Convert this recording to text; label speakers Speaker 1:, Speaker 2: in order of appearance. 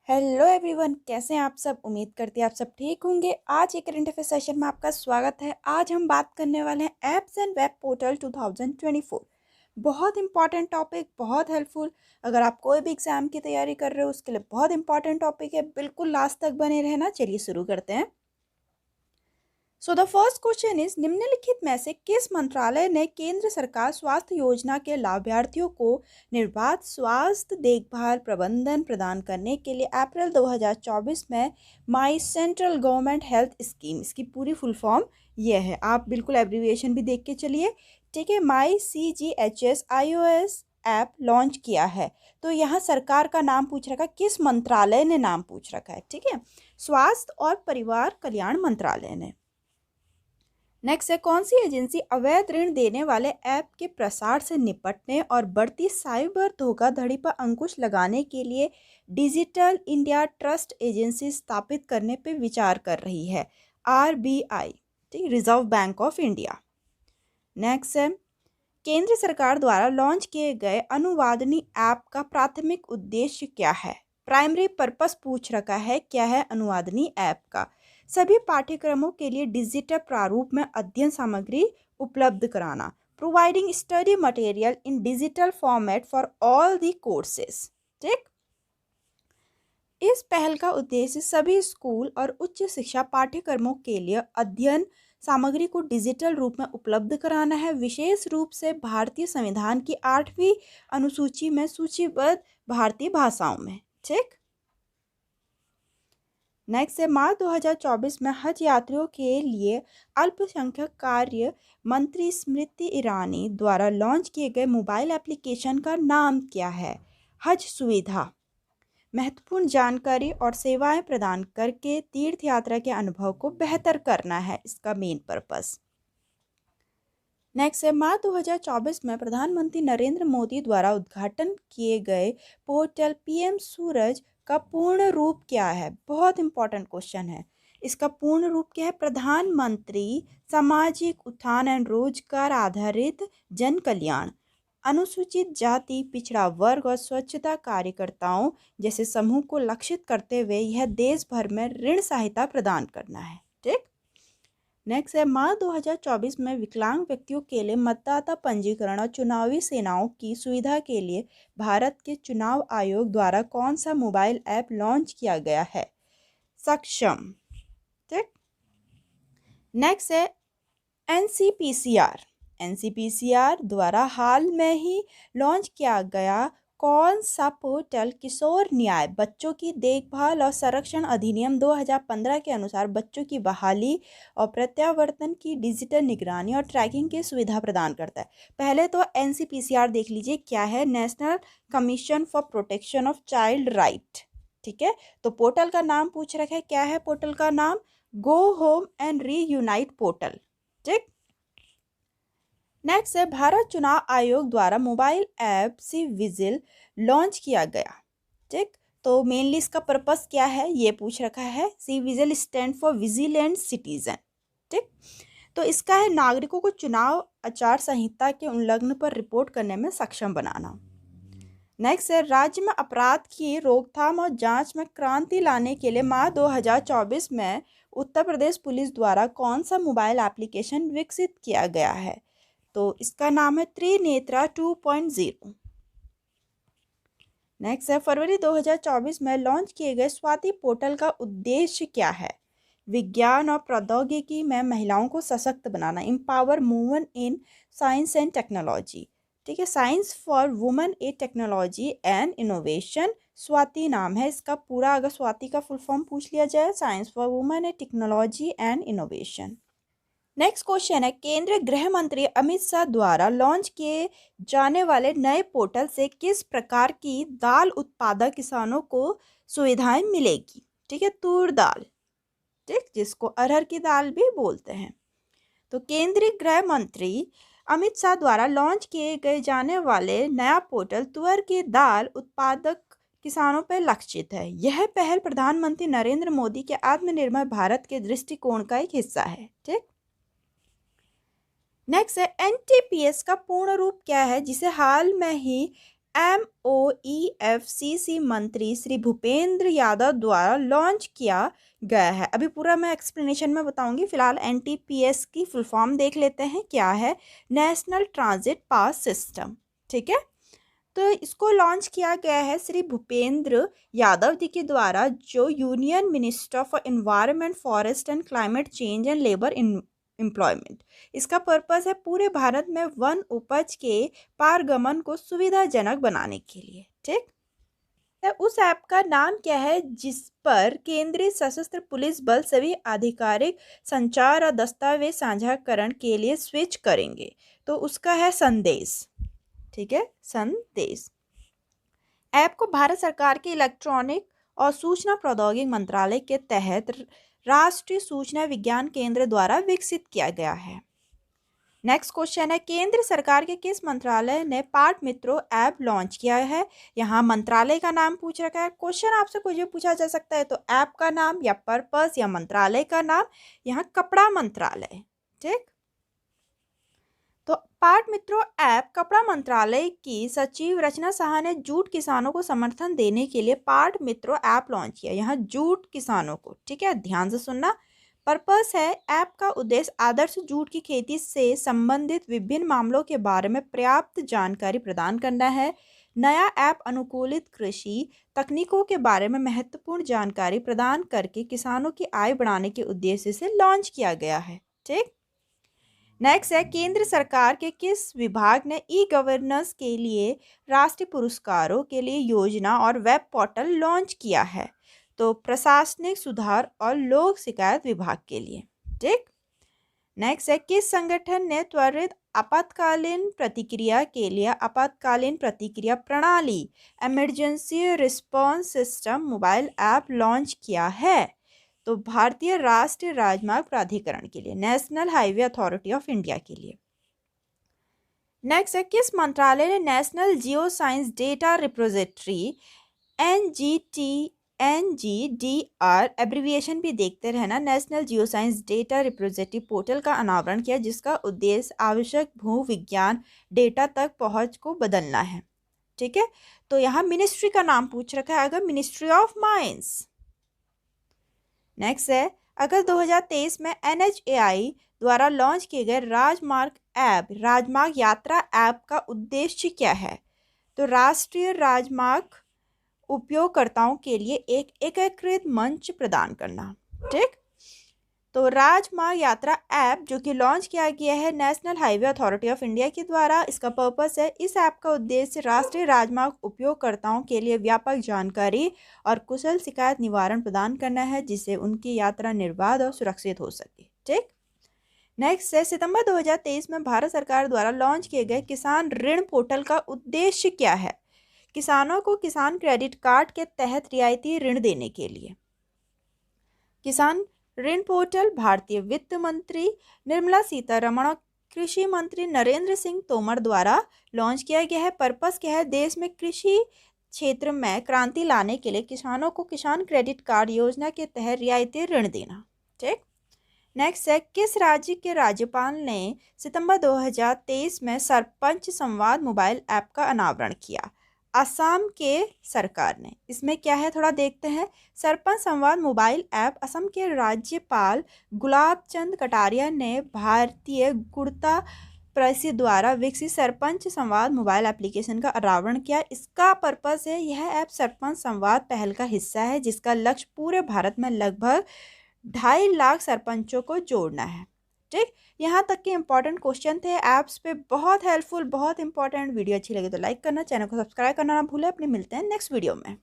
Speaker 1: Hello everyone, कैसे हैं आप सब। उम्मीद करती हैं आप सब ठीक होंगे। आज एक करंट अफेयर सेशन में आपका स्वागत है। आज हम बात करने वाले हैं एप्स एंड वेब पोर्टल 2024। बहुत इंपॉर्टेंट टॉपिक, बहुत हेल्पफुल। अगर आप कोई भी एग्जाम की तैयारी कर रहे हो उसके लिए बहुत इंपॉर्टेंट टॉपिक है। बिल्कुल लास्ट तक बने रहना। चलिए शुरू करते हैं। So the first question is, निम्नलिखित में से किस मंत्रालय ने केंद्र सरकार स्वास्थ्य योजना के लाभार्थियों को निर्बाध स्वास्थ्य देखभाल प्रबंधन प्रदान करने के लिए अप्रैल 2024 में माई सेंट्रल गवर्नमेंट हेल्थ स्कीम, इसकी पूरी फुल फॉर्म ये है, आप बिल्कुल एब्रीविएशन भी देख के चलिए, ठीक है, माई CGHS iOS ऐप लॉन्च किया है। तो यहाँ सरकार का नाम पूछ रखा है, किस मंत्रालय ने नाम पूछ रखा है, ठीक है, स्वास्थ्य और परिवार कल्याण मंत्रालय ने। नेक्स्ट है, कौन सी एजेंसी अवैध ऋण देने वाले ऐप के प्रसार से निपटने और बढ़ती साइबर धोखाधड़ी पर अंकुश लगाने के लिए डिजिटल इंडिया ट्रस्ट एजेंसी स्थापित करने पर विचार कर रही है? RBI, ठीक, reserve bank of India. Next है, केंद्र सरकार द्वारा लॉन्च किए गए अनुवादनी ऐप का प्राथमिक उद्देश्य क्या है? प्राइमरी पर्पस पूछ रखा है, क्या है अनुवादनी ऐप का? सभी पाठ्यक्रमों के लिए डिजिटल प्रारूप में अध्ययन सामग्री उपलब्ध कराना, providing study material in digital format for all the courses, ठीक। इस पहल का उद्देश्य सभी स्कूल और उच्च शिक्षा पाठ्यक्रमों के लिए अध्ययन सामग्री को डिजिटल रूप में उपलब्ध कराना है, विशेष रूप से भारतीय संविधान की 8वीं अनुसूची में सूचीबद्ध भारतीय भाषाओं में, ठीक। नेक्स्ट है, मार्च 2024 में हज यात्रियों के लिए अल्पसंख्यक कार्य मंत्री स्मृति ईरानी द्वारा लॉन्च किए गए मोबाइल एप्लीकेशन का नाम क्या है? हज सुविधा। महत्वपूर्ण जानकारी और सेवाएं प्रदान करके तीर्थ यात्रा के अनुभव को बेहतर करना है इसका मेन पर्पस। नेक्स्ट है, मार्च 2024 में प्रधानमंत्री नरेंद्र मोदी द्वारा उद्घाटन किए गए पोर्टल PM सूरज का पूर्ण रूप क्या है? बहुत इंपॉर्टेंट क्वेश्चन है। इसका पूर्ण रूप क्या है? प्रधानमंत्री सामाजिक उत्थान एंड रोजगार आधारित जन कल्याण, अनुसूचित जाति, पिछड़ा वर्ग और स्वच्छता कार्यकर्ताओं जैसे समूह को लक्षित करते हुए यह देश भर में ऋण सहायता प्रदान करना है, ठीक। नेक्स्ट है, मार्च 2024 में विकलांग व्यक्तियों के लिए मतदाता पंजीकरण और चुनावी सेवाओं की सुविधा के लिए भारत के चुनाव आयोग द्वारा कौन सा मोबाइल ऐप लॉन्च किया गया है? सक्षम, ठीक। नेक्स्ट है, एनसीपीसीआर द्वारा हाल में ही लॉन्च किया गया कौन सा पोर्टल किशोर न्याय बच्चों की देखभाल और संरक्षण अधिनियम 2015 के अनुसार बच्चों की बहाली और प्रत्यावर्तन की डिजिटल निगरानी और ट्रैकिंग की सुविधा प्रदान करता है? पहले तो एनसीपीसीआर देख लीजिए क्या है, national commission for protection of child right, ठीक है। तो पोर्टल का नाम पूछ रखा है, क्या है पोर्टल का नाम? Go home and reunite portal, ठीक। नेक्स्ट है, भारत चुनाव आयोग द्वारा mobile app C vigil launch किया गया, ठीक। तो मेनली इसका पर्पस क्या है ये पूछ रखा है। C vigil stand for vigilant citizen, ठीक। तो इसका है नागरिकों को चुनाव आचार संहिता के उल्लंघन पर रिपोर्ट करने में सक्षम बनाना। नेक्स्ट है, राज्य में अपराध की रोकथाम और जांच में क्रांति लाने के लिए मार्च 2024 में उत्तर प्रदेश पुलिस द्वारा कौन सा मोबाइल एप्लीकेशन विकसित किया गया है? तो इसका नाम है त्रिनेत्रा 2.0। नेक्स्ट है, फरवरी 2024 में लॉन्च किए गए स्वाति पोर्टल का उद्देश्य क्या है? विज्ञान और प्रौद्योगिकी में महिलाओं को सशक्त बनाना, empower women in science and technology, ठीक है, science for women in technology and innovation, Swati नाम है इसका पूरा। अगर स्वाति का फुल फॉर्म पूछ लिया जाए, science for women in technology and innovation. Next question है, केंद्रीय गृह मंत्री अमित शाह द्वारा लॉन्च किए जाने वाले नए पोर्टल से किस प्रकार की दाल उत्पादक किसानों को सुविधाएं मिलेगी? ठीक है, तूर दाल, ठीक, जिसको अरहर की दाल भी बोलते हैं। तो केंद्रीय गृह मंत्री अमित शाह द्वारा लॉन्च किए गए जाने वाले नया पोर्टल तुअर की दाल उत्पादक किसानों पर लक्षित है। यह पहल प्रधानमंत्री नरेंद्र मोदी के आत्मनिर्भर भारत के दृष्टिकोण का एक हिस्सा है, ठीक। नेक्स्ट है, NTPS का पूर्ण रूप क्या है जिसे हाल में ही MOEFCC मंत्री श्री भूपेंद्र यादव द्वारा लॉन्च किया गया है। अभी पूरा मैं एक्सप्लेनेशन में बताऊंगी, फिलहाल NTPS की फुल फॉर्म देख लेते हैं क्या है। नेशनल ट्रांजिट पास सिस्टम, ठीक है। तो इसको लॉन्च किया गया है श्री भूपेंद्र यादव जी के द्वारा, जो union minister for environment, forest and climate change and labour employment. इसका पर्पस है पूरे भारत में वन उपज के पारगमन को सुविधाजनक बनाने के लिए, ठीक। तो उस ऐप का नाम क्या है जिस पर केंद्रीय सशस्त्र पुलिस बल सभी आधिकारिक संचार और दस्तावेज साझाकरण के लिए स्विच करेंगे? तो उसका है संदेश, ठीक है, संदेश। ऐप को भारत सरकार के इलेक्ट्रॉनिक और सूचना प्रौद्योगिकी मंत्रालय के तहत राष्ट्रीय सूचना विज्ञान केंद्र द्वारा विकसित किया गया है। नेक्स्ट क्वेश्चन है, केंद्र सरकार के किस मंत्रालय ने पाठ मित्रों ऐप लॉन्च किया है? यहाँ मंत्रालय का नाम पूछ रखा है। क्वेश्चन आपसे कुछ भी पूछा जा सकता है, तो ऐप का नाम या पर्पस या मंत्रालय का नाम, यहाँ कपड़ा मंत्रालय, ठीक। तो पाठ मित्रों ऐप कपड़ा मंत्रालय की सचिव रचना साहा ने जूट किसानों को समर्थन देने के लिए पाठ मित्रों ऐप लॉन्च किया। यहाँ जूट किसानों को, ठीक है, ध्यान से सुनना। पर्पस है, ऐप का उद्देश्य आदर्श जूट की खेती से संबंधित विभिन्न मामलों के बारे में पर्याप्त जानकारी प्रदान करना है। नया ऐप अनुकूलित कृषि तकनीकों के बारे में महत्वपूर्ण जानकारी प्रदान करके किसानों की आय बढ़ाने के उद्देश्य से लॉन्च किया गया है, ठीक। नेक्स्ट है, केंद्र सरकार के किस विभाग ने ई गवर्नेंस के लिए राष्ट्रीय पुरस्कारों के लिए योजना और वेब पोर्टल लॉन्च किया है? तो प्रशासनिक सुधार और लोक शिकायत विभाग के लिए, ठीक। नेक्स्ट है, किस संगठन ने त्वरित आपातकालीन प्रतिक्रिया के लिए आपातकालीन प्रतिक्रिया प्रणाली emergency response system mobile app launch किया है? तो भारतीय राष्ट्रीय राजमार्ग प्राधिकरण के लिए, national highway authority of India के लिए। नेक्स्ट है, किस मंत्रालय ने national geo science data repository NGDR abbreviation भी देखते रहना, national geo science data repository portal का अनावरण किया, जिसका उद्देश्य आवश्यक भू विज्ञान डेटा तक पहुंच को बदलना है, ठीक है। तो यहाँ मिनिस्ट्री का नाम पूछ रखा है, अगर मिनिस्ट्री ऑफ माइंस। नेक्स्ट है, अगस्त 2023 में NHAI द्वारा लॉन्च किए गए राजमार्ग ऐप राजमार्ग यात्रा ऐप का उद्देश्य क्या है? तो राष्ट्रीय राजमार्ग उपयोगकर्ताओं के लिए एक एकीकृत मंच प्रदान करना, ठीक। तो राजमार्ग यात्रा ऐप जो कि लॉन्च किया गया है national highway authority of India के द्वारा, इसका पर्पस है, इस ऐप का उद्देश्य राष्ट्रीय राजमार्ग उपयोगकर्ताओं के लिए व्यापक जानकारी और कुशल शिकायत निवारण प्रदान करना है, जिससे उनकी यात्रा निर्बाध और सुरक्षित हो सके, ठीक। नेक्स्ट है, सितंबर 2023 में भारत सरकार द्वारा लॉन्च किए गए किसान ऋण पोर्टल का उद्देश्य क्या है? किसानों को किसान क्रेडिट कार्ड के तहत रियायती ऋण देने के लिए। किसान ऋण पोर्टल भारतीय वित्त मंत्री निर्मला सीतारमण और कृषि मंत्री नरेंद्र सिंह तोमर द्वारा लॉन्च किया गया है। पर्पस क्या है? देश में कृषि क्षेत्र में क्रांति लाने के लिए किसानों को किसान क्रेडिट कार्ड योजना के तहत रियायती ऋण देना, ठीक। नेक्स्ट है, किस राज्य के राज्यपाल ने सितंबर 2023 में सरपंच संवाद मोबाइल ऐप का अनावरण किया? असम के सरकार ने। इसमें क्या है थोड़ा देखते हैं। सरपंच संवाद मोबाइल ऐप असम के राज्यपाल गुलाब चंद कटारिया ने भारतीय गुणता परिषद द्वारा विकसित सरपंच संवाद मोबाइल एप्लीकेशन का अनावरण किया। इसका पर्पस है, यह ऐप सरपंच संवाद पहल का हिस्सा है, जिसका लक्ष्य पूरे भारत में लगभग 2.5 लाख सरपंचों को जोड़ना है, ठीक। यहाँ तक के इंपॉर्टेंट क्वेश्चन थे ऐप्स पे, बहुत हेल्पफुल, बहुत इंपॉर्टेंट। वीडियो अच्छी लगी तो लाइक करना, चैनल को सब्सक्राइब करना ना भूलें। अपने मिलते हैं नेक्स्ट वीडियो में।